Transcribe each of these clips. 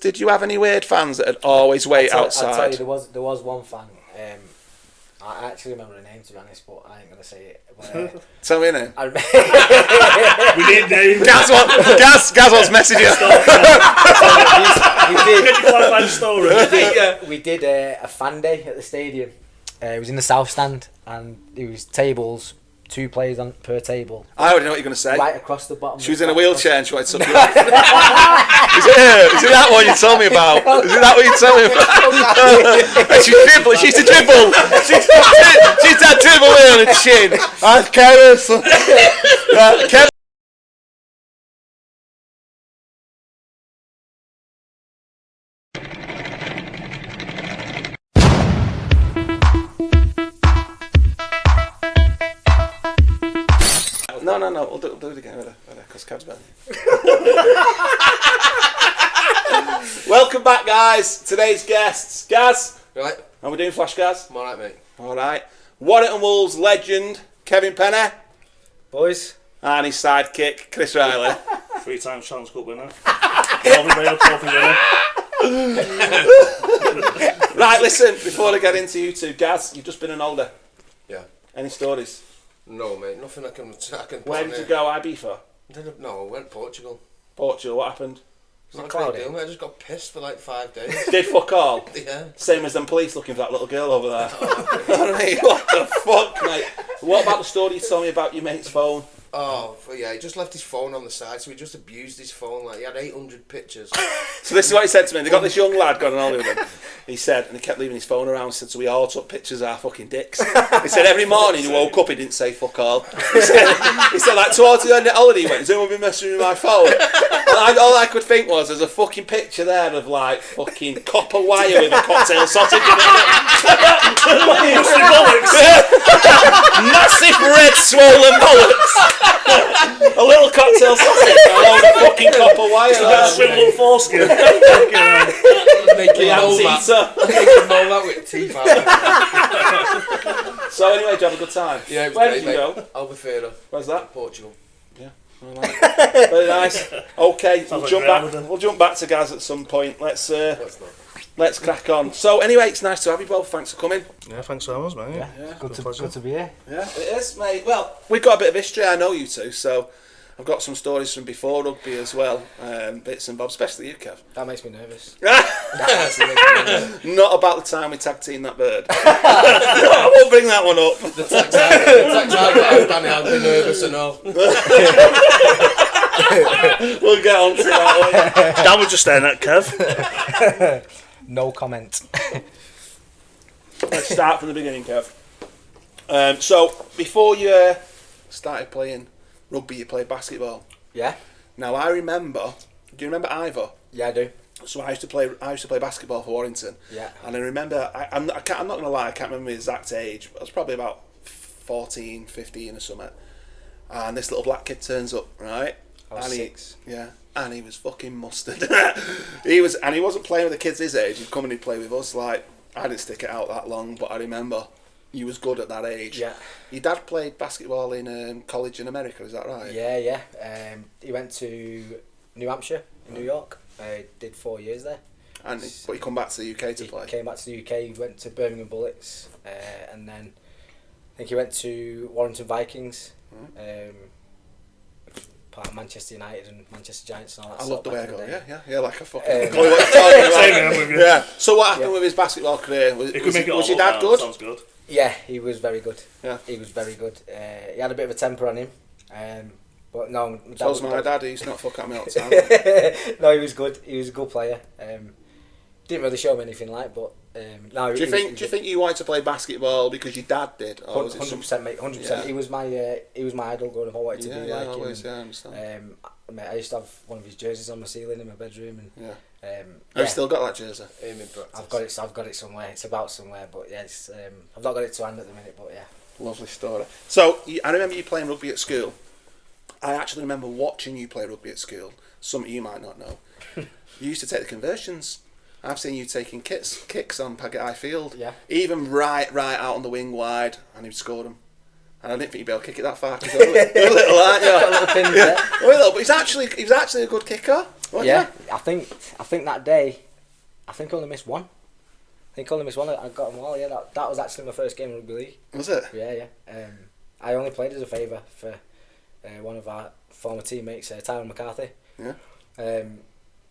Did you have any weird fans that would always wait outside? I'll tell you, there was one fan. I actually remember the name, to be honest, but I ain't gonna say it. But, tell me a name. We need names. Gaz wants messages. We did a fan day at the stadium. It was in the south stand, and it was tables, 2 players per table. I already know what you're going to say. Right across the bottom. She was in a wheelchair and she wanted something. Is it that one you told me about? Is it that what you told me about? She used to dribble. She used to have dribble on her chin. I'm careless. Kevin. No, we'll do it again, because Kev's better. Welcome back, guys. Today's guests. Gaz. Right. How we doing, Flash Gaz? I'm alright, mate. Alright. Warrington Wolves legend, Kevin Penner. Boys. And his sidekick, Chris Riley. 3-time Challenge Cup winner. Trophy winner. Right, listen, before I get into you two, Gaz, you've just been an older. Yeah. Any stories? No, mate, nothing I can Where did you go Ibiza? No, I went to Portugal. Portugal, what happened? Not a great deal, mate. I just got pissed for like 5 days. Did fuck all? Yeah. Same as them police looking for that little girl over there. What the fuck, mate? What about the story you told me about your mate's phone? Oh, yeah, he just left his phone on the side, so he just abused his phone. Like, he had 800 pictures. So this is what he said to me. They got this young lad going on with him. He said, and he kept leaving his phone around. He said, so we all took pictures of our fucking dicks. He said every morning he woke up, he didn't say fuck all. He said like towards the end of the holiday, he went, has anyone been messing with my phone? And all I could think was, there's a fucking picture there of like fucking copper wire with a cocktail sausage in it. Massive red swollen bollocks. A little cocktail sausage and a load of fucking copper wire. Shriveled up foreskin. Making mold that with teeth out. So anyway, did you have a good time? Yeah, it was Where great, did you go? Albufeira. Where's that? Portugal. Yeah, alright. Very nice. Okay, we'll jump back to Gaz at some point. Let's crack on. So anyway, it's nice to have you both. Thanks for coming. Yeah, thanks so much, mate. Yeah. Good to be here. Yeah, it is, mate. Well, we've got a bit of history. I know you two, so I've got some stories from before rugby as well, bits and bobs, especially you, Kev. That makes me nervous. Not about the time we tag teamed that bird. No, I won't bring that one up. The tax I got, Danny, I'll be nervous and all. We'll get on to that one. Dan was just staring at Kev. No comment. Let's start from the beginning, Kev. So, before you started playing rugby, you played basketball. Yeah. Now, I remember. Do you remember Ivor? Yeah, I do. So I used to play basketball for Warrington. Yeah. And I remember. I'm not going to lie. I can't remember my exact age. I was probably about 14, 15 or something. And this little black kid turns up, right? I was 6. Yeah. And he was fucking mustard. He wasn't playing with the kids his age. He'd come and he'd play with us. Like, I didn't stick it out that long, but I remember he was good at that age. Yeah. Your dad played basketball in college in America, is that right? Yeah. He went to New Hampshire in New York. Did 4 years there. But he come back to the UK to play? He came back to the UK. He went to Birmingham Bullets. And then I think he went to Warrington Vikings. Part of Manchester United and Manchester Giants and all that. I love the way I go. Yeah, like a fucking. Yeah. So what happened with his basketball career? Was your dad good? Sounds good. Yeah, he was very good. Yeah, he was very good. He had a bit of a temper on him, but no. So's my dad. He used to not fuck at me all the time. No, he was good. He was a good player. Didn't really show me anything like, but no. Do you think you wanted to play basketball because your dad did? 100%, mate. 100%. Yeah. He was my idol growing up. I wanted to be like always, him. Yeah, I understand. Mate, I used to have one of his jerseys on my ceiling in my bedroom, and have you still got that jersey? I've got it somewhere. It's about somewhere, but yeah, I've not got it to hand at the minute, but yeah. Lovely story. So I remember you playing rugby at school. I actually remember watching you play rugby at school. Something you might not know. You used to take the conversions. I've seen you taking kicks on Paggai Field. Yeah. Even right out on the wing wide, and he'd scored them. And I didn't think you'd be able to kick it that far because you're a little, aren't you? Got a little pin there. But he was actually a good kicker. Yeah, I think that day, I only missed one. I got them all. Yeah, that was actually my first game in rugby league. Was it? Yeah. I only played as a favour for one of our former teammates, Tyron McCarthy. Yeah.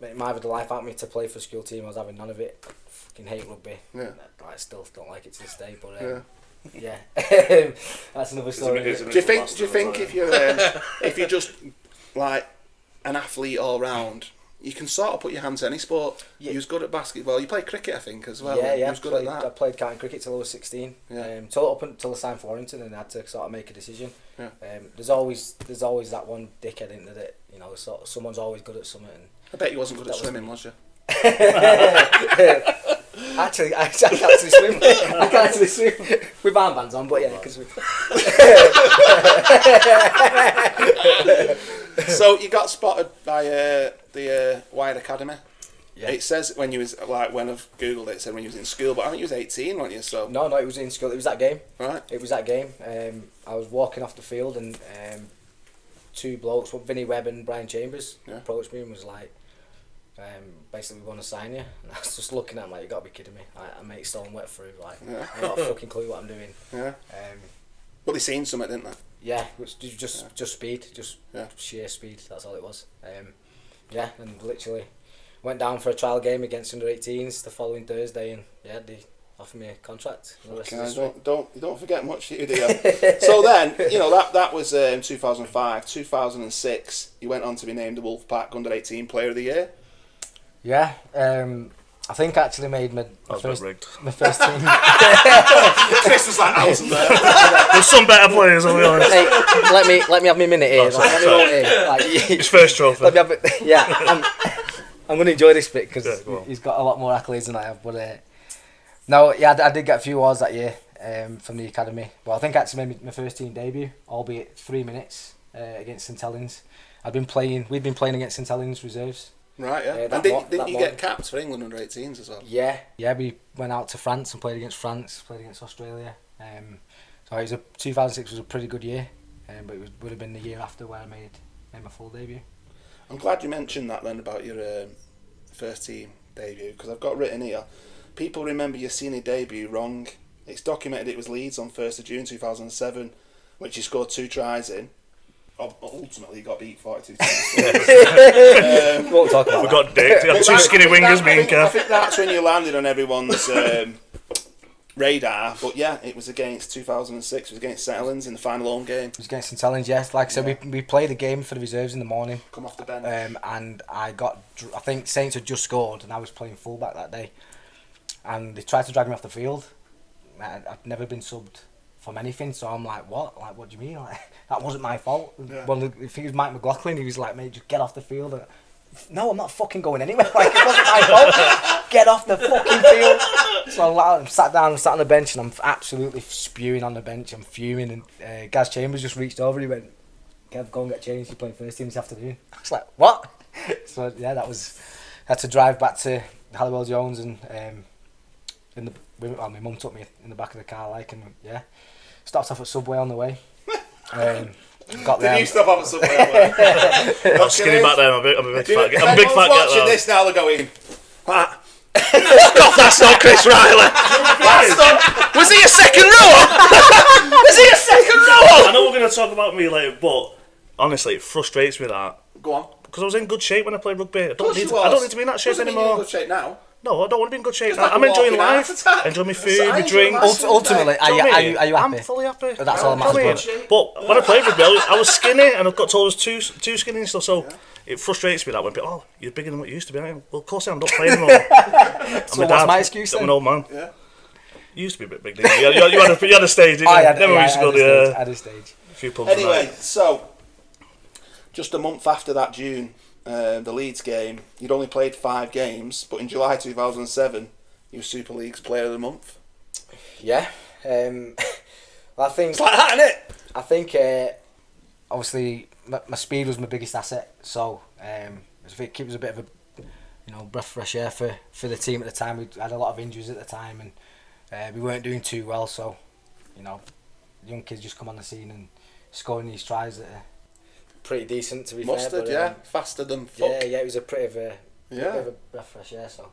It might have the life out of me to play for the school team. I was having none of it. Fucking hate rugby. Yeah. I still don't like it to this day, but Yeah. yeah. That's another story. Do you think if you're just like an athlete all round, you can sort of put your hand to any sport? Yeah. You was good at basketball. You played cricket, I think, as well. Yeah. You was good at that. I played county cricket till I was 16. Yeah. Up until I signed for Warrington, and I had to sort of make a decision. Yeah. There's always that one dickhead into that. Someone's always good at something. And I bet you wasn't good at swimming, was you? Actually, I can actually swim. I can actually swim with armbands on, but yeah, because So you got spotted by the Wired Academy. Yeah. It says when you was when I've googled it, it said when you was in school, but I think you was 18, weren't you? So no, it was in school. It was that game. Right. It was that game. I was walking off the field and two blokes, Vinny Webb and Brian Chambers, approached me and was like, basically, we want to sign you. And I was just looking at him like, you got to be kidding me. I make stone wet through. Like, I got a fucking clue what I'm doing. Yeah. But they seen something, didn't they? Yeah, which just speed, sheer speed. That's all it was. And literally went down for a trial game against under-18s the following Thursday, and they offered me a contract. Don't forget much, you do. So then, that was 2005, 2006. You went on to be named the Wolfpack Under-18 Player of the Year. Yeah, I think I actually made my first team. Chris was like, I wasn't there. There's some better players, I'll be honest. Hey, let me have my minute here. His first trophy. Let me have it. Yeah, I'm going to enjoy this bit because go on. he's got a lot more accolades than I have. But no, yeah, I did get a few awards that year from the academy. Well, I think I actually made my first team debut, albeit 3 minutes against St Helens. We'd been playing against St Helens reserves. Right, yeah. And didn't you get caps for England under-18s as well? Yeah, we went out to France and played against France, played against Australia. So it was 2006 was a pretty good year, but it would have been the year after where I made my full debut. I'm glad you mentioned that then about your first team debut, because I've got written here, people remember your senior debut wrong. It's documented it was Leeds on 1st of June 2007, which you scored 2 tries in. Ultimately, you got beat 42 times. Won't talk about We got dicked. We had 2 skinny wingers, me and Kev. I think that's when you landed on everyone's radar. But yeah, it was against 2006. It was against St Helens in the final home game. It was against St Helens, yes. Like I said, we played a game for the reserves in the morning. Come off the bench. And I think Saints had just scored, and I was playing fullback that day. And they tried to drag me off the field. I'd never been subbed from anything, so I'm like, what? Like, what do you mean? Like, that wasn't my fault. Yeah. Well, I think it was Mike McLaughlin. He was like, mate, just get off the field. And, no, I'm not fucking going anywhere. Like, it wasn't my fault. Get off the fucking field. So I sat down, sat on the bench, and I'm absolutely spewing on the bench. I'm fuming, and Gaz Chambers just reached over. He went, Kev, go and get changed. You're playing first team this afternoon. I was like, what? So yeah, I had to drive back to Halliwell Jones, and my mum took me in the back of the car, and stopped off at Subway on the way. Got there. Did you stop off at Subway on the way? I'm skinny back there. I'm a big fat guy. I'm a big fat guy. Watching this now, they're going, what? God, that's not Chris Riley. Was he a second rower? Was he a second rower? I know we're going to talk about me later, but honestly, it frustrates me that. Go on. Because I was in good shape when I played rugby. I don't need to be in that shape Doesn't mean anymore. you're in good shape now. No, I don't want to be in good shape. Like I'm enjoying walking life, out. enjoying my food, my drinks. Ultimately, are you happy? I'm fully happy. That's all that matters. But when I played rugby, I was skinny, and I got told I was too skinny and stuff. So it frustrates me that when people, you're bigger than what you used to be. Aren't you? Well, of course I am. Don't play anymore. So what's my excuse then? I'm an old man. Yeah. You used to be a bit big, didn't you? You had a stage, didn't you? I had a a stage. few pubs. Anyway, so just a month after that June, the Leeds game, you'd only played 5 games, but in July 2007, you were Super League's Player of the Month. Yeah. Well, I think It's like that, isn't it? I think obviously my speed was my biggest asset, so it kept us a bit of a breath of fresh air for the team at the time. We had a lot of injuries at the time, and we weren't doing too well. So young kids just come on the scene and scoring these tries that pretty decent to be Mustard, fair. But, faster than fuck. Yeah, it was a bit of a breath fresh air. So,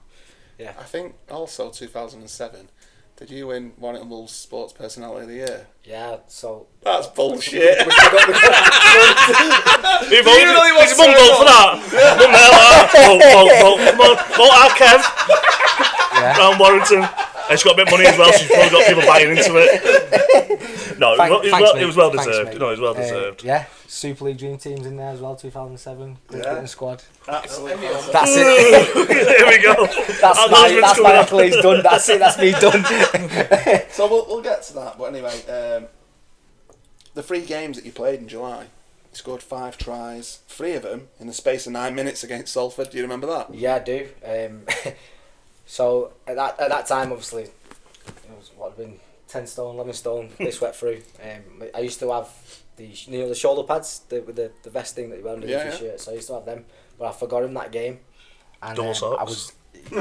yeah. I think also 2007. Did you win Warrington Wolves Sports Personality of the Year? Yeah, so... That's bullshit. His mum vote for that. Vote our Kev. Yeah. Round Warrington. And she's got a bit of money as well, so she's probably got people buying into it. No, it was well deserved. It was well deserved. Yeah, Super League Dream Team's in there as well, 2007. Good squad. Absolutely. That's it. Here we go. That's my accolades done. That's it. That's me done. So we'll get to that. But anyway, the 3 games that you played in July, you scored 5 tries, 3 of them in the space of 9 minutes against Salford. Do you remember that? Yeah, I do. So at that time, obviously, it was what had been 10 stone, 11 stone. They swept through. I used to have the shoulder pads with the vest thing that you wear underneath your shirt. So I used to have them, but I forgot them that game. And double socks.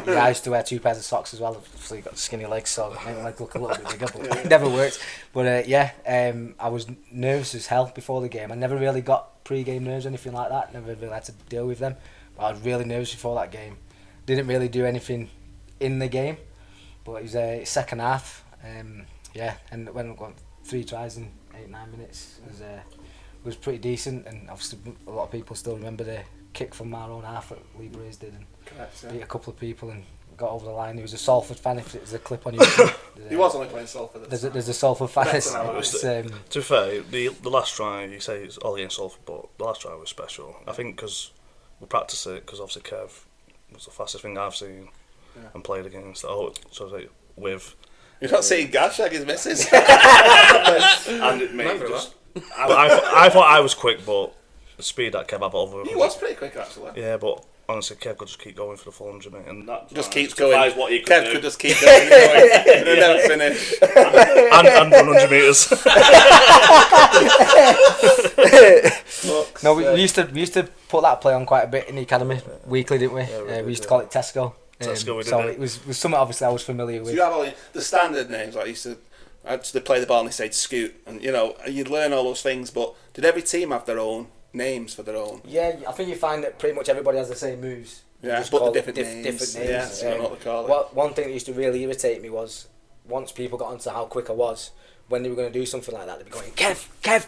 I used to wear 2 pairs of socks as well. Obviously, got skinny legs, so it made my leg look a little bit bigger, but it never worked. But I was nervous as hell before the game. I never really got pre-game nerves or anything like that. Never really had to deal with them. But I was really nervous before that game. Didn't really do anything in the game, but it was a second half. And when we got 3 tries in 8-9 minutes, it was pretty decent. And obviously, a lot of people still remember the kick from our own half that Lee Braze did, and beat a couple of people and got over the line. He was a Salford fan. If there's a clip on YouTube, He was only playing Salford. There's a Salford fan. To be fair, the last try, you say it's all against Salford, but the last try was special. I think because we practiced it, because obviously Kev was the fastest thing I've seen and played against. With. You're not seeing Gash like his missus. And it made just. I thought I was quick, but the speed that Kev had over. He was pretty quick actually. Yeah, but honestly, Kev could just keep going for the full 100 minute, and that just keeps going. What he Kev could just keep going and never finish. and 100 metres. No, we used to put that play on quite a bit in the academy weekly, didn't we? Yeah, we used to call it Tesco. So it was something obviously I was familiar with. So you have all the standard names. Like I used to play the ball and they said scoot, and you'd learn all those things. But did every team have their own names for their own? Yeah, I think you find that pretty much everybody has the same moves. Yeah, just but call the it different names. Different names. Yeah, what they call it. One thing that used to really irritate me was once people got onto how quick I was, when they were going to do something like that, they'd be going, Kev.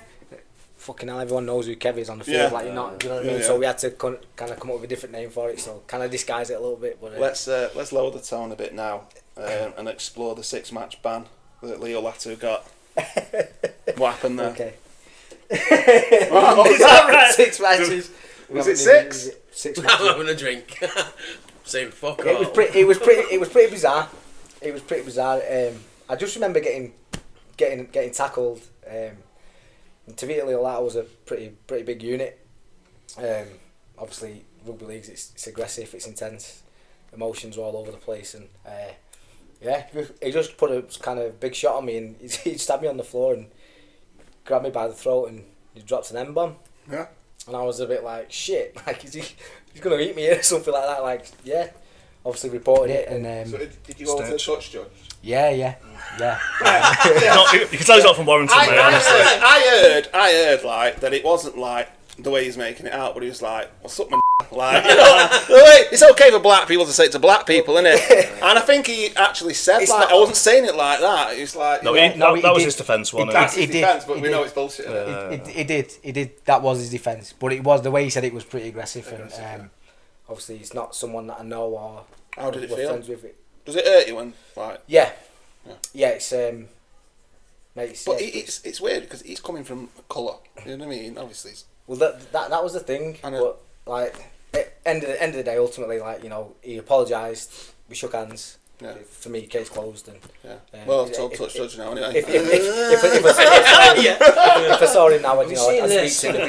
Fucking hell, everyone knows who Kev is on the field. Like, you're not, you know what I mean? So we had to kind of come up with a different name for it. So kind of disguise it a little bit. But let's lower the tone a bit now and explore the 6-match ban that Leo Latu got. What happened there? Okay. What was that right? 6 matches. Was it 6? 6 I'm matches. having a drink. Saying fuck It was pretty bizarre. It was pretty bizarre. I just remember getting tackled. Tavita Leolata was a pretty big unit. Obviously, rugby leagues, it's aggressive, it's intense, emotions are all over the place, and he just put a kind of big shot on me, and he stabbed me on the floor and grabbed me by the throat, and he dropped an M-bomb. Yeah. And I was a bit like, shit, like he's gonna eat me or something like that. Like, yeah. Obviously reported it, and So did you go to the touch judge? yeah. You can tell he's not from Warrington, mate. Honestly. I heard like that it wasn't like the way he's making it out, but he was like, "What's up, man?" Like, it's okay for black people to say it to black people, isn't it? And I think he actually said I wasn't saying it like that. He was like, that was his defence, wasn't it? That's his defence, but we know it's bullshit. He did. That was his defence, but it was the way he said it was pretty aggressive, and obviously it's not someone that I know or how did it we're feel? friends with. Does it hurt you when like? Yeah. It's mate. But it's weird because he's coming from colour. You know what I mean? Obviously. Well, that was the thing. But like, end of the day, ultimately, like, you know, he apologised. We shook hands. Yeah. For me, case closed. And well, I've told touch judge now anyway. If I saw him now, you know, I'd speak to him.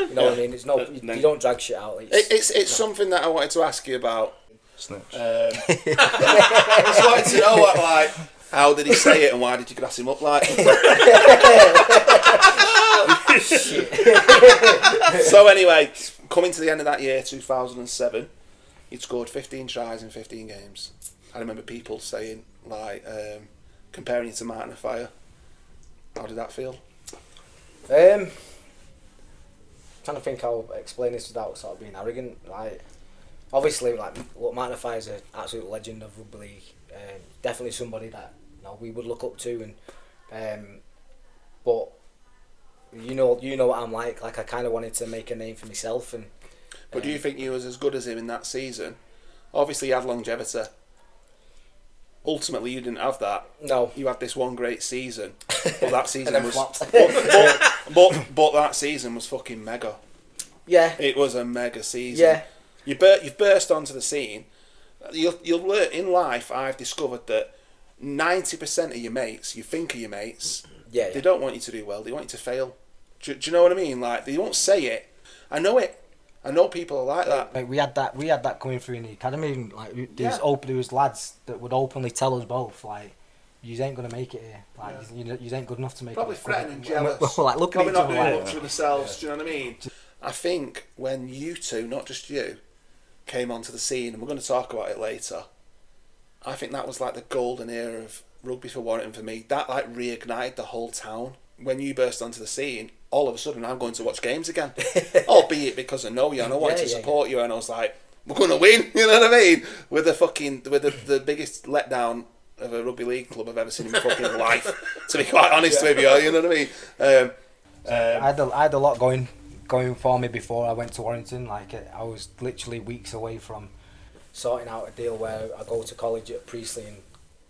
You know what I mean? It's you don't drag shit out. It's something that I wanted to ask you about. Snitch. I just wanted to know what, like, how did he say it and why did you grass him up like? So anyway, coming to the end of that year, 2007, he'd scored 15 tries in 15 games. I remember people saying, like, comparing you to Martin Fire. How did that feel? trying to think how I explain this without sort of being arrogant. Like, obviously, like, look, Martin Offiah is an absolute legend of rugby league. Definitely somebody that we would look up to, and but you know what I'm like. Like, I kind of wanted to make a name for myself, and. But do you think you was as good as him in that season? Obviously, you had longevity. Ultimately, you didn't have that. No. You had this one great season, but that season and then was. flopped. But that season was fucking mega. Yeah. It was a mega season. Yeah. You've burst onto the scene. You'll learn in life. I've discovered that 90% of your mates, you think of your mates, they don't want you to do well. They want you to fail. Do you know what I mean? Like, they won't say it. I know it. I know people are like that. Like, we had that coming through in the academy. Like, there was lads that would openly tell us both, like, you ain't gonna make it here. Like, you ain't good enough to make Probably it. Probably threatening, jealous. Like, looking at Probably each not other doing like, much for themselves. Do you know what I mean? I think when you two, not just you, came onto the scene, and we're going to talk about it later, I think that was like the golden era of rugby for Warrington for me. That like reignited the whole town. When you burst onto the scene, all of a sudden I'm going to watch games again. Albeit because I know you and I wanted to support you, and I was like, we're going to win, you know what I mean? With the biggest letdown of a rugby league club I've ever seen in my fucking life, to be quite honest with you, you know what I mean? I had a lot going for me before I went to Warrington. Like, I was literally weeks away from sorting out a deal where I go to college at Priestley and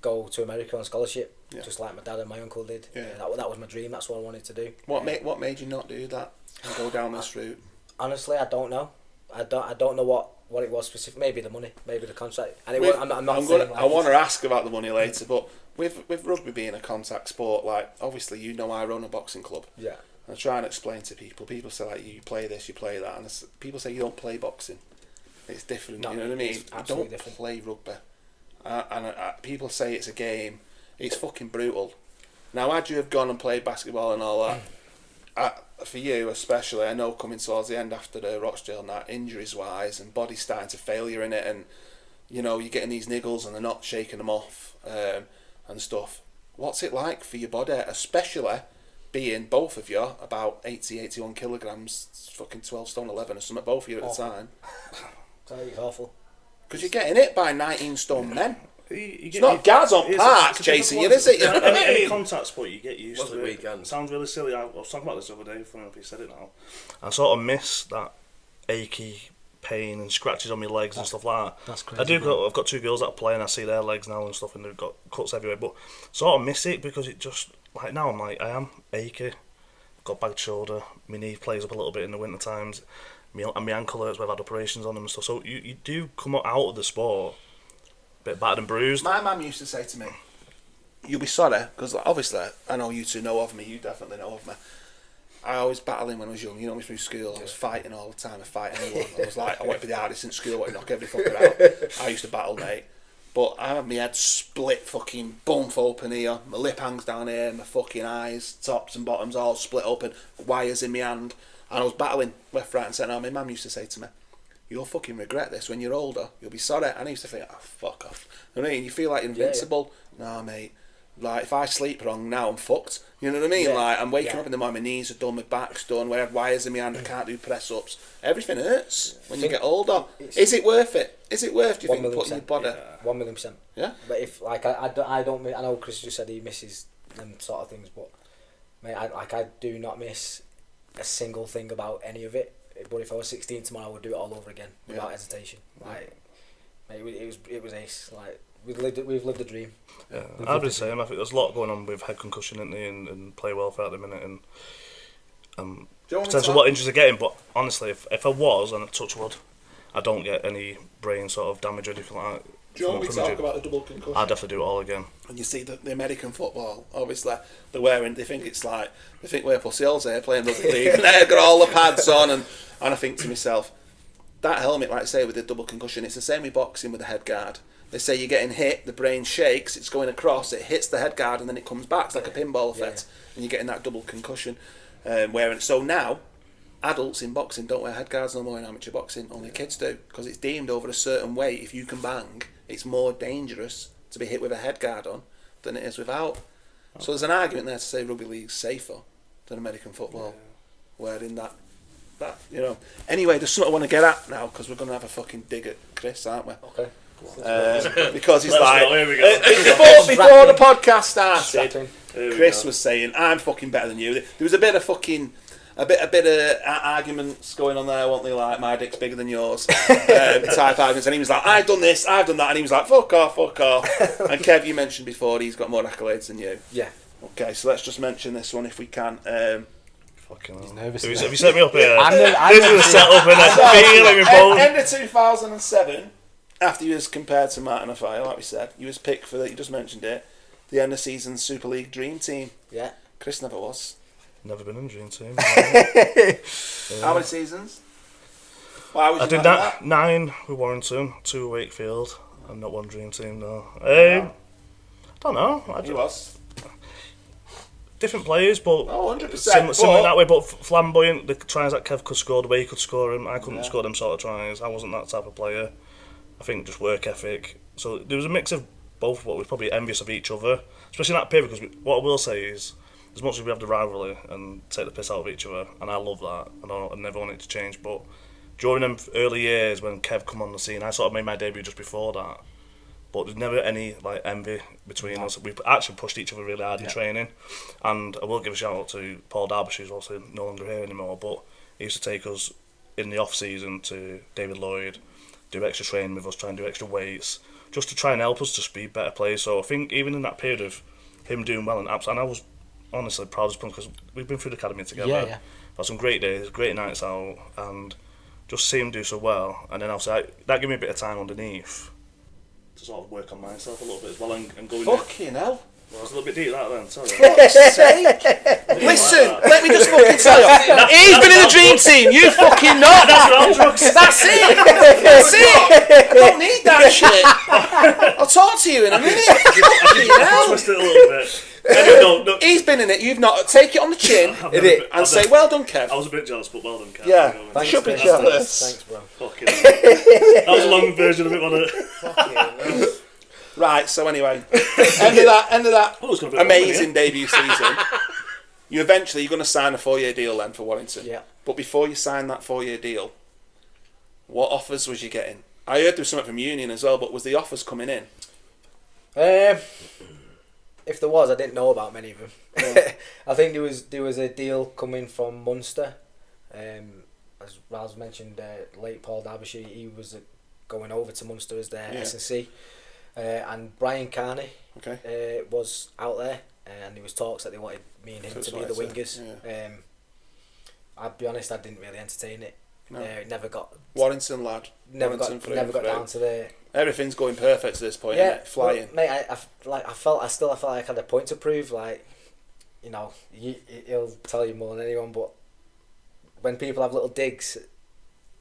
go to America on scholarship, just like my dad and my uncle did. That was my dream. That's what I wanted to do. What made you not do that and go down this route? Honestly, I don't know. I don't know what it was specific. Maybe the money, maybe the contract. And I want to ask about the money later, but with rugby being a contact sport, like, obviously you know I run a boxing club. Yeah. I try and explain to people. People say, like, you play this, you play that, and people say you don't play boxing. It's different. No, you know what I mean? You don't play rugby. And people say it's a game. It's fucking brutal. Now, had you have gone and played basketball and all that, for you especially, I know coming towards the end after the Rochdale and that, injuries wise and body starting to failure in it, and you know you're getting these niggles and they're not shaking them off and stuff. What's it like for your body, especially being both of you about 81 kilograms, fucking 12 stone 11 or something, both of you at the time? It's awful. Because you're getting hit by 19 stone men. It's not guards on parks chasing you, is it? You know what I mean? Any contact sport, you get used to it. Weekend. Sounds really silly. I was talking about this the other day, funny enough you said it now. I sort of miss that achy pain and scratches on my legs and stuff like that. That's crazy. I've got two girls that play and I see their legs now and stuff, and they've got cuts everywhere, but sort of miss it because it just, like now I'm like, I am achy. Got bagged shoulder, my knee plays up a little bit in the winter times, and my ankle hurts where I've had operations on them and stuff. So you do come out of the sport a bit battered and bruised. My mum used to say to me, you'll be sorry, because obviously I know you two know of me, you definitely know of me. I was battling when I was young, you know me through school, I was fighting all the time, I fight anyone. I was like, I wanted to be the hardest in school, I wanted to knock every fucker out. I used to battle, mate. But I had my head split fucking bump open here, my lip hangs down here, my fucking eyes, tops and bottoms all split open, wires in my hand, and I was battling left, right and centre. My mum used to say to me, you'll fucking regret this when you're older, you'll be sorry. And I used to think, oh, fuck off. You know what I mean? You feel like you're invincible. Yeah. No, mate. Like, if I sleep wrong now, I'm fucked. You know what I mean? Yeah. Like, I'm waking up in the morning, my knees are done, my back's done, where I have wires in my hand, I can't do press-ups. Everything hurts when you get older. Is it worth it? Is it worth, do you think, putting your body? 1,000,000%. Yeah? But if, like, I know Chris just said he misses them sort of things, but, mate, I do not miss a single thing about any of it. But if I was 16 tomorrow, I would do it all over again without hesitation. Like, mate, it was ace. Like, we've lived a dream. Yeah, I'd be the same. I think there's a lot going on with head concussion and play welfare at the minute, and potentially what injuries are getting. But honestly, if I was, and I touch wood, I don't get any brain sort of damage or anything like that. Do you know when we talk about the double concussion? I'd definitely do it all again. And you see the American football, obviously, they think we're pussy holes here playing rugby league, and they've got all the pads on, and I think to myself, that helmet, like I say, with the double concussion, it's the same with boxing with the head guard. They say you're getting hit, the brain shakes, it's going across, it hits the head guard, and then it comes back. It's like a pinball effect, and you're getting that double concussion. So now, adults in boxing don't wear head guards no more in amateur boxing, only kids do, because it's deemed over a certain weight, if you can bang, it's more dangerous to be hit with a head guard on than it is without. So there's an argument there to say rugby league's safer than American football, wearing that that, you know. Anyway, there's something I want to get at now because we're going to have a fucking dig at Chris, aren't we? Okay. Because he's Let's like, go, here we go. before the podcast started, Here we Chris go. was saying, "I'm fucking better than you." There was a bit of arguments going on there, weren't they? Like, my dick's bigger than yours, type arguments, and he was like, "I've done this, I've done that," and he was like, "Fuck off." And Kev, you mentioned before he's got more accolades than you. Yeah. Okay, so let's just mention this one if we can. Fucking He's hell. nervous. Have you set me up here? I'm This is a setup in a feeling. End of 2007, after you was compared to Martin Afai, like we said, you was picked for, you just mentioned it, the end of season Super League Dream Team. Yeah. Chris never was. Never been in a dream team. How many seasons? Why was I you did not that 9 with Warrington, 2 with Wakefield. I'm not one dream team though. Don't know. He was. Different players, but 100%. similar in that way. But flamboyant. The tries that Kev could score, the way he could score him, I couldn't score them sort of tries. I wasn't that type of player. I think just work ethic. So there was a mix of both. But we're probably envious of each other, especially in that period. Because what I will say is, as much as we have the rivalry and take the piss out of each other, and I love that, I never want it to change. But during them early years when Kev come on the scene, I sort of made my debut just before that. But there's never any like envy between us. We actually pushed each other really hard in training, and I will give a shout out to Paul Derbyshire, who's also no longer here anymore. But he used to take us in the off season to David Lloyd, do extra training with us, try and do extra weights, just to try and help us to be better players. So I think even in that period of him doing well, and I was honestly proud of him because we've been through the academy together. Yeah. Had some great days, great nights out, and just see him do so well. And then obviously that gave me a bit of time underneath to sort of work on myself a little bit as well and go in there. Fucking hell. Well, I was a little bit deep that then, sorry. Listen, let me just fucking tell you. He's been in the dream team, you fucking not. That's it. I don't need that shit. I'll talk to you in a minute. I twist it a little bit. Anyway, no. He's been in it, you've not. Take it on the chin and say, well done, Kev. I was a bit jealous, but well done, Kev. Yeah, Thanks, should be Chris. jealous. Thanks, bro. Fucking hell. That was a long version of it, wasn't it? Fucking hell. Right, so anyway, end of that Oh, it's gonna be amazing debut season. You're going to sign a 4-year deal then for Warrington. Yeah. But before you sign that 4-year deal, what offers was you getting? I heard there was something from Union as well, but was the offers coming in? If there was, I didn't know about many of them. Yeah. I think there was a deal coming from Munster. As Raz mentioned, late Paul Derbyshire, he was going over to Munster as their S&C. And Brian Carney was out there, and there was talks that they wanted me and him to be the wingers. Yeah. I'll be honest, I didn't really entertain it. No. It never got. Warrington lad. Never Warrington got down to the. Everything's going perfect at this point. Yeah, Isn't it? Flying. Well, mate, I felt like I had a point to prove. Like, you know, he'll tell you more than anyone. But when people have little digs,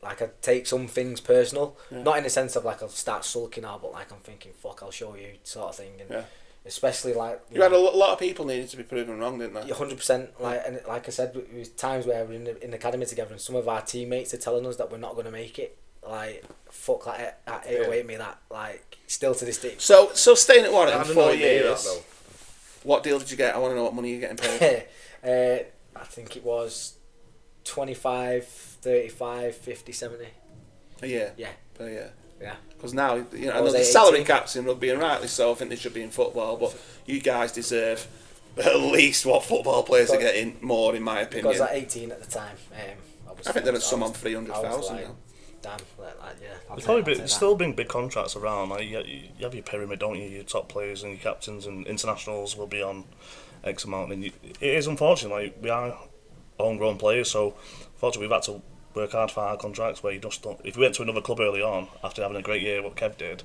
like I take some things personal, not in the sense of like I'll start sulking out, but like I'm thinking, fuck, I'll show you, sort of thing. And especially like you had a lot of people needed to be proven wrong, didn't they? 100%. Like, and like I said, it was times where we're in the academy together, and some of our teammates are telling us that we're not going to make it. Like, fuck, like at 808 me that, like, still to this day. So staying at Warrington I for don't know 4 years. that, though. What deal did you get? I want to know what money you're getting paid. I think it was 25, 35, 50, 70. A year? Yeah. Per year. Yeah. Because now, you know, I was the 18. salary caps in rugby, and rightly so, I think they should be in football, but you guys deserve at least what football players are getting more, in my opinion. Because at 18 at the time, I think there was some on 300,000 now. Damn, like, yeah. There's probably still been big contracts around. Like you have your pyramid, don't you? Your top players and your captains and internationals will be on X amount. And it is unfortunate. Like, we are homegrown players, so unfortunately we've had to work hard for our contracts. Where you just don't. If we went to another club early on after having a great year, what Kev did,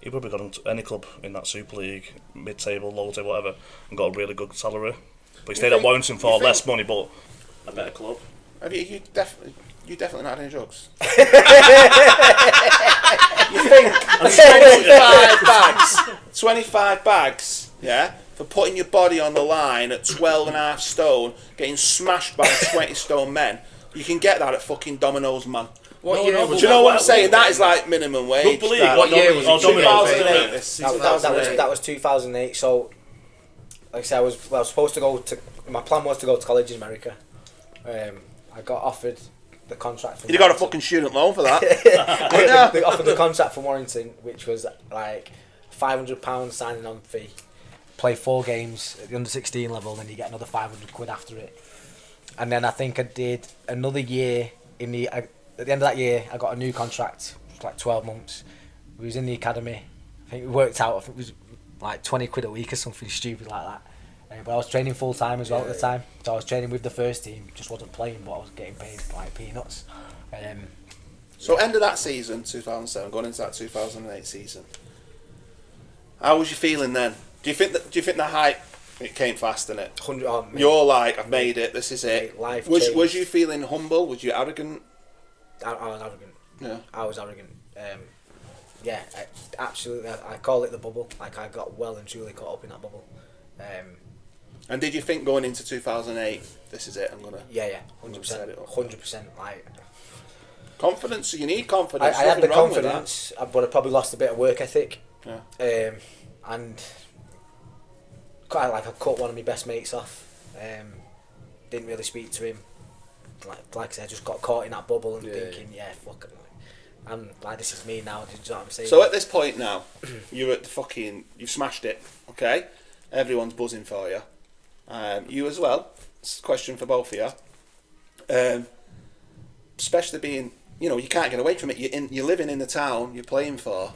he probably got into any club in that Super League, mid-table, low-table, whatever, and got a really good salary. But he stayed at Warrington for less money, but a better club. Have you definitely not had any drugs? You think 25 bags, yeah, for putting your body on the line at 12.5 stone, getting smashed by 20 stone men, you can get that at fucking Domino's, man. What year Do you know what I'm saying? That is like minimum wage. Rugby League, What year was it? 2008. That was 2008. So, like I said, I was supposed to go to. My plan was to go to college in America. I got offered the contract. From You got a Warrington. fucking student loan for that. They offered the contract from Warrington, which was like £500 signing on fee. Play 4 games at the under 16 level, then you get another £500 after it. And then I think I did another year at the end of that year, I got a new contract, like 12 months. We was in the academy. I think it worked out. I think it was like £20 a week or something stupid like that. But I was training full time as well at the time. So I was training with the first team, just wasn't playing, but I was getting paid like peanuts. So end of that season, 2007, going into that 2008 season. How was you feeling then? Do you think the hype, it came fast, didn't it? 100. Oh, You're like, I've made it. This is it. Life Was you feeling humble? Was you arrogant? I was arrogant. Yeah. I was arrogant. Absolutely. I call it the bubble. Like I got well and truly caught up in that bubble. And did you think going into 2008, this is it? I'm gonna. Yeah, I'm gonna set it up. 100%. Like confidence. You need confidence. I had the Nothing wrong with confidence, but I probably lost a bit of work ethic. Yeah. And quite like I cut one of my best mates off. Didn't really speak to him. Like I said, I just got caught in that bubble and thinking, fuck it. I'm like, this is me now. Do you know what I'm saying? So at this point now, you're at the fucking. You've smashed it. Okay. Everyone's buzzing for you. You as well. It's a question for both of you. Especially being, you can't get away from it. You're living in the town you're playing for.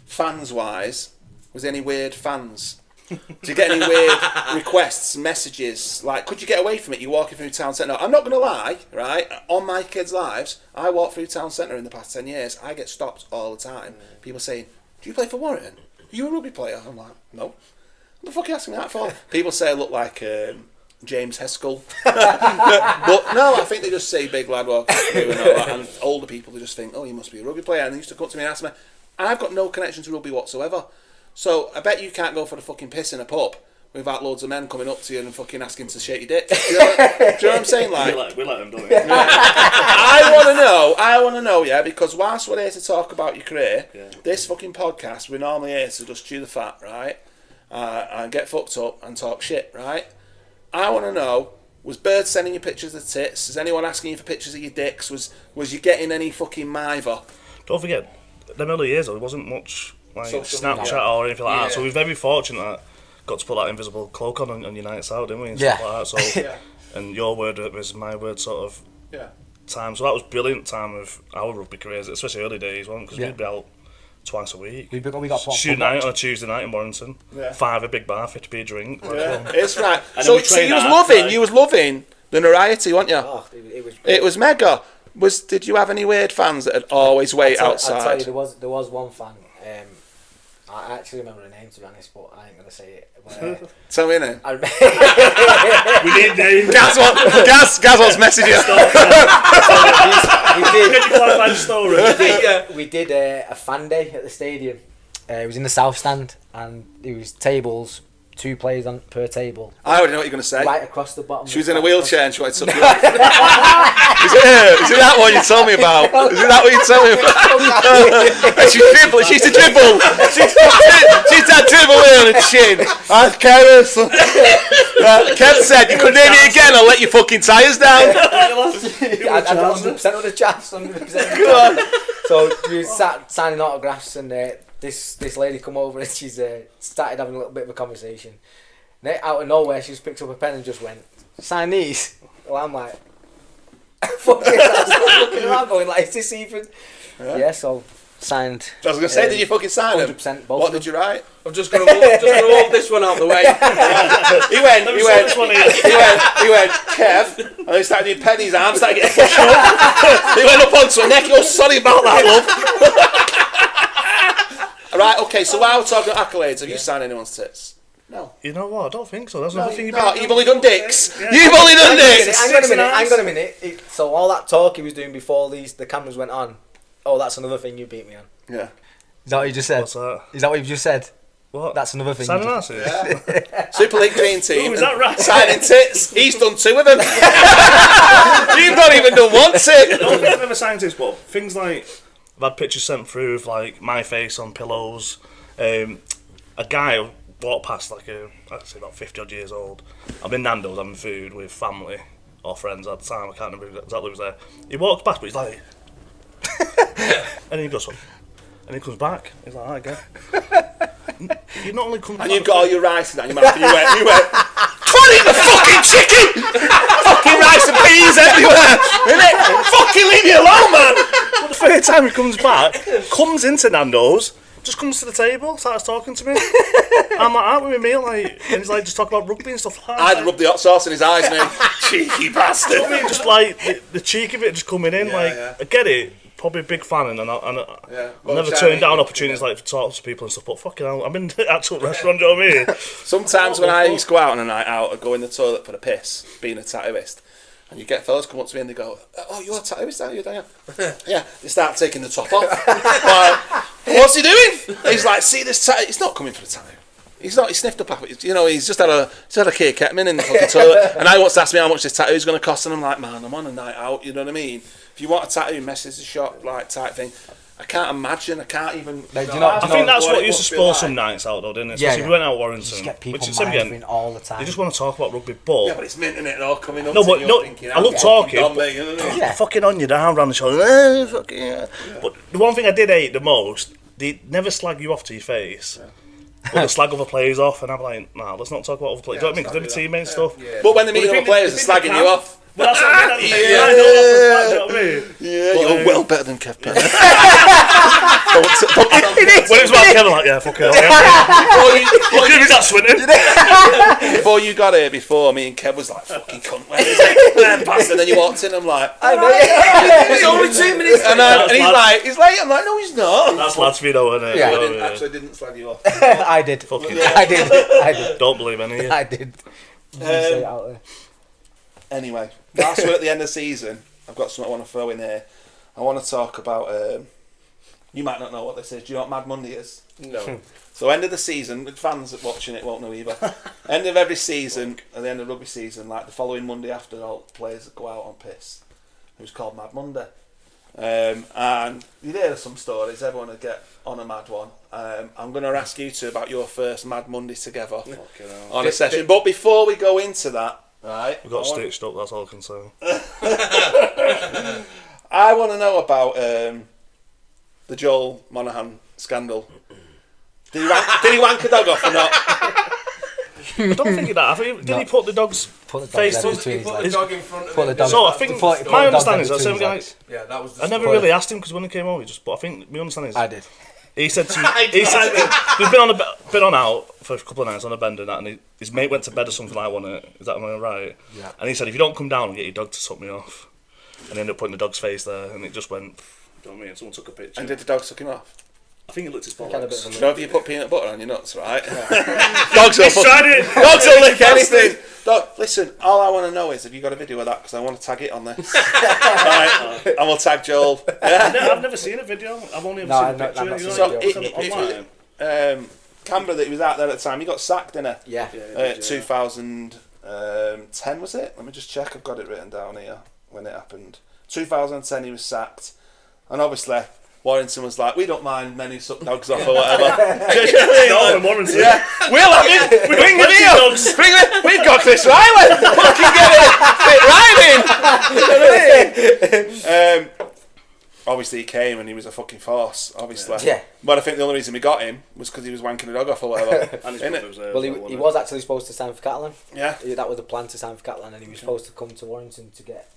Fans wise, was there any weird fans? Did you get any weird requests, messages? Like, could you get away from it? You're walking through town centre. I'm not going to lie, right? On my kids' lives, I walk through town centre in the past 10 years. I get stopped all the time. People saying, "Do you play for Warrington? Are you a rugby player?" I'm like, "No." What the fuck are you asking me that for? People say I look like James Heskell. But no, I think they just say big lad walking through and all that. And older people, they just think, "Oh, you must be a rugby player." And they used to come to me and ask me, I've got no connection to rugby whatsoever. So I bet you can't go for the fucking piss in a pub without loads of men coming up to you and fucking asking to shake your dick. Do you know what I'm saying? Like, we let them do it. I want to know, yeah, because whilst we're here to talk about your career, this fucking podcast, we're normally here to just chew the fat, right? And get fucked up and talk shit, right? I want to know, was Bird sending you pictures of tits? Is anyone asking you for pictures of your dicks? Was you getting any fucking miver? Don't forget, the early years there wasn't much like Social Snapchat media. or anything like that, so Yeah. we're very fortunate that got to put that invisible cloak on your nights out, didn't we? And Yeah. stuff like that. So, and your word was my word sort of Yeah. time. So that was brilliant time of our rugby careers, especially early days, because Yeah. we'd be out twice a week. we got put Student night on a Tuesday night in Warrington. Yeah. 5 a big bar, 50p a drink. Yeah, it's right. And So then we trained you was that, loving, like- you was loving the notoriety, weren't you? Oh, it was. It was mega. Did you have any weird fans that would always wait I'll outside? tell you, there was one fan. I actually remember the name, to be honest, but I ain't gonna say it. But, Tell me now. We need names. Gaz wants messages. Can you clarify the story? we did a fan day at the stadium. It was in the south stand, and it was tables, 2 players on per table, I already know what you're going to say. right across the bottom. She was in a wheelchair and she wanted to suck you off. Is it that one you told me about? Is it that what you told me about? She dribbled. She used to dribble. She used to dribble here on the chin. I careless. Kev said, "You couldn't hear me again. I'll let your fucking tyres down." I 100% of the chance. 100%. So we were sat signing autographs, and this lady come over and she's started having a little bit of a conversation. And out of nowhere, she just picked up a pen and just went, "Sign these." Well, I'm like, fucking, I was looking around going like, "Is this even?" Yeah, so signed. I was going to say, did you fucking sign him? 100% both. What did you write? I'm just gonna walk this one out the way. He went, Kev, and he started doing pennies arms, started getting pushed up. He went up onto her neck, "Oh, sorry about that, love." Right, okay, so while we're talking accolades, have you signed anyone's tits? No. You know what? I don't think so. That's another thing No, you've only done dicks. Yeah. You've only done dicks. Hang on a minute. So all that talk he was doing before the cameras went on, oh, that's another thing you beat me on. Yeah. Is that what you just said? What's that? Is that what you've just said? What? That's another thing. Signing you just- asses? Super League Dream Team. Ooh, is that right? Signing tits. He's done 2 of them. You've not even done 1 I tit. don't think I've ever signed this, but things like I've had pictures sent through of like my face on pillows. A guy walked past, like I'd say about 50 odd years old. I'm in Nando's having food with family, or friends at the time. I can't remember exactly who was there. He walks past, but he's like, and then he goes, and he comes back. He's like, alright, again. You not only come back. And you've got all your rice in that in your mouth, and you went, 20 the fucking chicken! Fucking rice and peas everywhere! Innit? Fucking leave me alone, man! But the third time he comes back, comes into Nando's, just comes to the table, starts talking to me. I'm like, aren't we with me? Like, and he's like, just talking about rugby and stuff like that. I'd rub the hot sauce in his eyes, mate. Cheeky bastard. I mean, just like the cheek of it just coming in, I get it. Probably a big fan, and I'll never turn down opportunities like to talk to people and stuff. But fucking hell, I'm in the actual restaurant. Do you know what I mean? Sometimes when I used to go out on a night out, I'd go in the toilet for a piss, being a tattooist, and you get fellas come up to me and they go, "Oh, you're a tattooist, aren't you, Daniel?" Yeah. They start taking the top off. Like, what's he doing? He's like, "See this tattoo? He's not coming for the tattoo. He's not. He sniffed up after it. You know, he's had a kid ketamine in the fucking toilet." And I once asked me how much this tattoo is going to cost, and I'm like, "Man, I'm on a night out. You know what I mean? If you want a tattoo, message the shop, like type thing." I can't imagine. I can't even. No, I think that's what used to spoil some nights out, though, didn't it? Yeah, Especially if we went out Warrington. You just get people which again, mouthing all the time. they just want to talk about rugby, but Yeah, but it's mint, innit? And all coming up. No, to but you, no, thinking, I love talking, Done, but- mate, you know what I mean? Yeah. fucking on you down, round the shoulder. Fucking yeah. But the one thing I did hate the most, they never slag you off to your face. But they slag other players off, and I'm like, nah, let's not talk about other players. Do you know what I mean? Because they're my teammates and stuff. But when they meet other players, they're slagging you off. Well, that's what I mean. Yeah. You know what I mean? Yeah, But, you're well better than Kev Penn. When it was about Kevin, like, yeah, fuck it. Give me that Swinton. Before you got here, before me and Kev was like, fucking cunt, where is it? And then you walked in, I'm like, It's only 2 minutes. and he's late. I'm like, no, he's not. That's lads for you, though, isn't it? Yeah. You know I what I mean? actually didn't slag you off. I did. Fucking I did. don't believe any of you. I did. Just say it out there. Anyway, last week at the end of the season, I've got something I want to throw in here. I want to talk about. You might not know what this is. Do you know what Mad Monday is? No. So end of the season, fans watching it won't know either. End of every season, at the end of rugby season, like the following Monday after, all the players go out on piss. It was called Mad Monday. And you'd hear some stories, everyone would get on a mad one. I'm going to ask you two about your first Mad Monday together on a session. But before we go into that, right, We got stitched up, that's all I can say. I want to know about the Joel Monaghan scandal. Did he wank a dog off or not? I don't think of that. I think, did he put the dog's face to between his Put the legs. dog in front of Put the him. dog- So I think put my the dog understanding is that between same guy. his legs. Yeah, that was the I never Put really asked him because when he came over, but I think my understanding is I did. he said to me, he said we've been on out for a couple of nights on a bend and that, and his mate went to bed or something like that. Is that am I right? Yeah. And he said if you don't come down and get your dog to suck me off, and ended up putting the dog's face there, and it just went. You know what I mean? Someone took a picture. And did the dog suck him off? I think he licked his Had a bit bollocks. of a You know, if you put peanut butter on your nuts, right? Dogs will He's tried it. Dogs will lick anything. Dog, listen, all I want to know is, have you got a video of that? Because I want to tag it on this. Right, and we'll tag Joel. Yeah. I've never seen a video. I've only ever No, seen I've a not- picture. I've not You know, seen So, it's it online. was Canberra that he was out there at the time. He got sacked, didn't he? Yeah. 2010 was it? Let me just check. I've got it written down here when it happened. 2010 he was sacked, and obviously Warrington was like, we don't mind men who suck dogs off or whatever. No, in Warrington. Yeah, we'll have it. Bring him here. Bring it. We've got Chris Riley. Fucking get it. Fit right in. Obviously he came and he was a fucking force. Obviously. Yeah. But I think the only reason we got him was because he was wanking a dog off or whatever. And his Innit? brother was there. Well, as well, he wasn't was actually supposed to sign for Catalan. Yeah. That was the plan, to sign for Catalan, and he was supposed to come to Warrington to get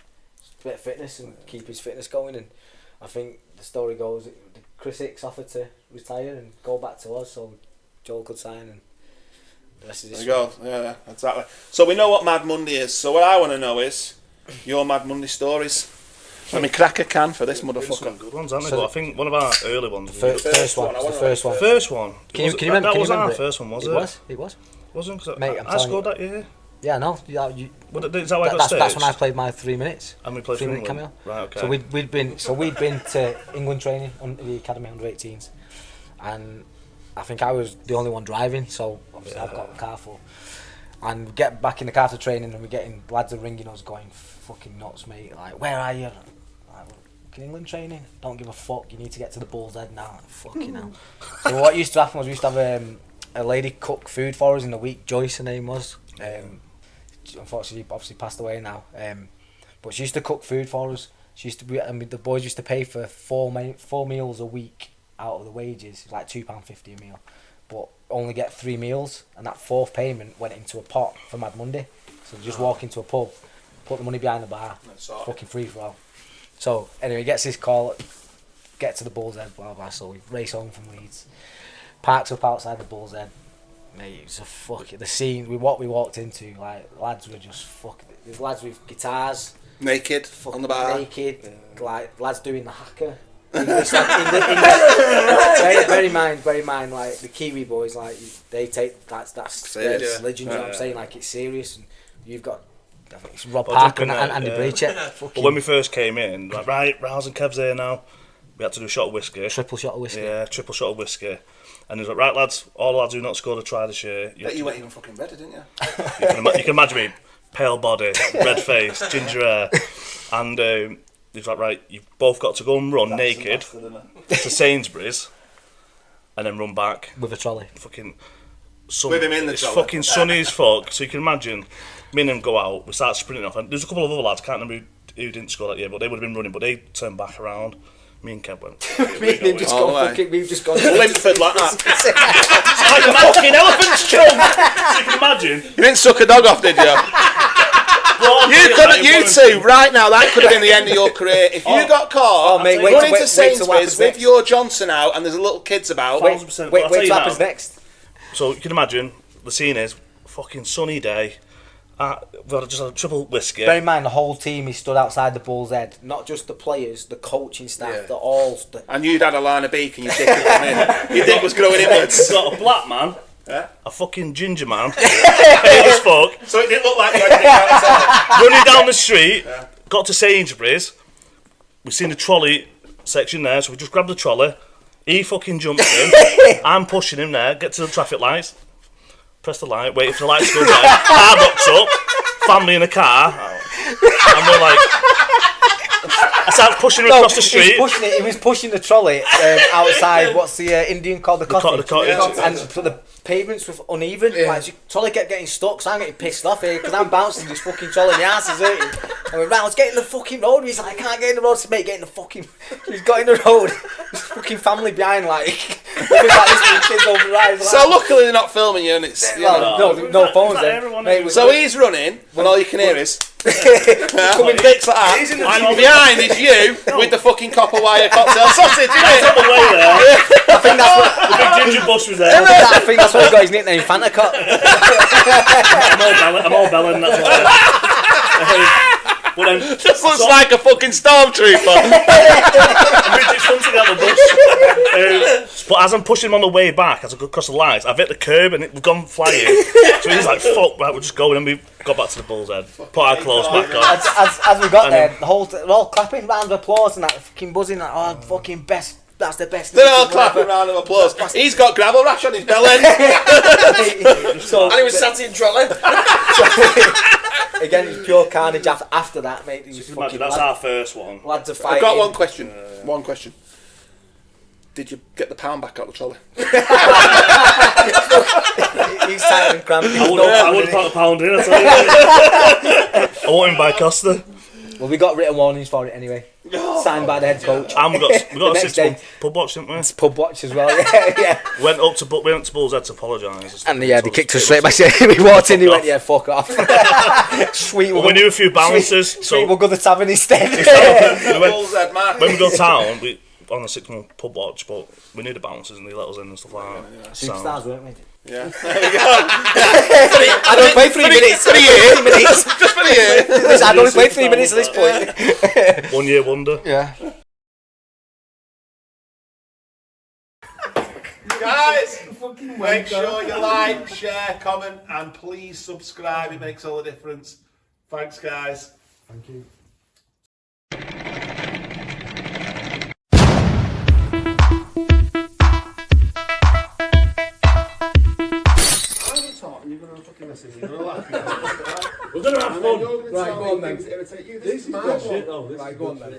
a bit of fitness and keep his fitness going. And I think the story goes, Chris Hicks offered to retire and go back to us, so Joel could sign, and the rest is There history. you go. Yeah, exactly. So we know what Mad Monday is. So what I want to know is your Mad Monday stories. Let me crack a can for this Some motherfucker. good ones, haven't So they? But I think one of our early ones. First one. The first one. First one. Can you remember? That Can you wasn't our remember it? first one, was it? It was. Wasn't? Cause Mate, I'm I telling scored you. that year. Yeah, no. Is Is that why I got that's when I staged? played my 3 minutes. And we played for 3-minute England. cameo. Right, okay. So we'd been to England training under the academy under 18s, and I think I was the only one driving. So obviously I've got a car full, and we get back in the car for training, and we're getting lads are ringing us, going fucking nuts, mate. Like, where are you? Like, fucking England training. Don't give a fuck. You need to get to the Bull's Head now. Fucking hell. So what used to happen was we used to have a lady cook food for us in the week. Joyce, her name was. Unfortunately, obviously passed away now. But she used to cook food for us. She used to be, the boys used to pay for four meals a week out of the wages, like £2.50 a meal, but only get 3 meals, and that fourth payment went into a pot for Mad Monday. So just walk into a pub, put the money behind the bar, fucking free for all. So anyway, he gets this call, get to the Bull's Head, blah blah. So we race home from Leeds, parks up outside the Bull's Head. Mate, it was a fucking the scene. We walked into, like, lads were just fucking. There's lads with guitars, naked on the bar, like lads doing the hacker. English, bear in mind, like the Kiwi boys, like they take that's their religion. You know what I'm saying? Like, it's serious, and you've got. I think it's Rob Parker and Andy Braycheck. But when we first came in, like, right, Rouse and Kev's here now. We had to do a shot of whiskey. Triple shot of whiskey. Yeah, triple shot of whiskey. And he's like, right, lads, all the lads who not scored a try this year. You weren't even fucking ready, didn't you? You can imagine me, pale body, red face, ginger hair. And he's like, right, you've both got to go and run naked to Sainsbury's and then run back. With a trolley. Fucking with him in the trolley. It's fucking sunny as fuck. So you can imagine, me and him go out, we start sprinting off. And there's a couple of other lads, I can't remember who didn't score that year, but they would have been running, but they turned back around. Me and Kev went. We've just gone Limpford like that. It's like a fucking elephant's chum. So you can imagine. You didn't suck a dog off, did you? You two, right now, that could have been the end of your career. If you got caught running to Sainsbury's with your Johnson out and there's little kids about. Wait what happens next. So you can imagine, the scene is fucking sunny day. We've got just a triple whiskey. Bear in mind, the whole team is stood outside the Bull's Head. Not just the players, the coaching staff, they're all stood. And you'd had a line of beak and your dick had come in. Your dick was growing inwards. You've got a black man, a fucking ginger man, pale as fuck. So it didn't look like you had a dick outside. Running down the street, got to Sainsbury's. We've seen the trolley section there, so we just grabbed the trolley. He fucking jumps in. I'm pushing him there, get to the traffic lights. Press the light, wait for the lights to go down. Car rocks up, family in a car, and we're like, I start pushing him across the street. He was pushing the trolley outside. What's the Indian called the cottage? The cottage. And so the pavements were uneven. Like, the trolley kept getting stuck, so I'm getting pissed off here because I'm bouncing this fucking trolley. My ass is hurting. And we're round, get in the fucking road. He's like, I can't get in the road. So mate, get in the fucking. He's got in the road. His fucking family behind, like, kids over the rise. So luckily they're not filming you, and it's no phones then. So he's running, and all you can hear is coming dicks like that. And behind is you with the fucking copper wire cocktail sausage, isn't it? On the way there, I think that's what the big ginger bus was there. I think that's what he got his nickname, Fanta Cop. I'm all belling, that's what But then, just looks like a fucking stormtrooper. Bridget's hunting out the bus. But as I'm pushing him on the way back, as I go across the lights, I've hit the curb and we've gone flying. So he's like, fuck, right, we'll just go. And then we got back to the Bull's Head, put our clothes back on. As we got there, they're all clapping, round of applause and that, fucking buzzing, like, oh, fucking best. That's the best. They're all clapping round of applause. He's got gravel rash on his belly. And he was sat in trolley. Again, it's pure carnage after that, mate. That's our first one. Lads are fighting. I've got one question. One question. Did you get the pound back out of the trolley? He's tight and cramped. I wouldn't put a pound in, I tell you. I want him by Costa. Well, we got written warnings for it anyway. Signed by the head coach. And we got a 6 pub watch, didn't we? It's pub watch as well, yeah. We went to Bull's Head to apologise. And they kicked us straight back. We walked in, he went, yeah, fuck off. Sweet. We knew a few bouncers. Sweet, we'll go to the tavern instead. When we go town, we on a 6-month pub watch, but we knew the bouncers and they let us in and stuff like that. Superstars, weren't we? Yeah. There we go. I don't play 3 minutes. 3 years. Just for the year. I only played 3 minutes at this point. 1 year wonder. Yeah. Guys, make sure you like, share, comment, and please subscribe. It makes all the difference. Thanks, guys. Thank you. You're going to fucking listen. You're going to laugh. We're going to have fun. Right, go on then. This is my shit though. Right, go on then.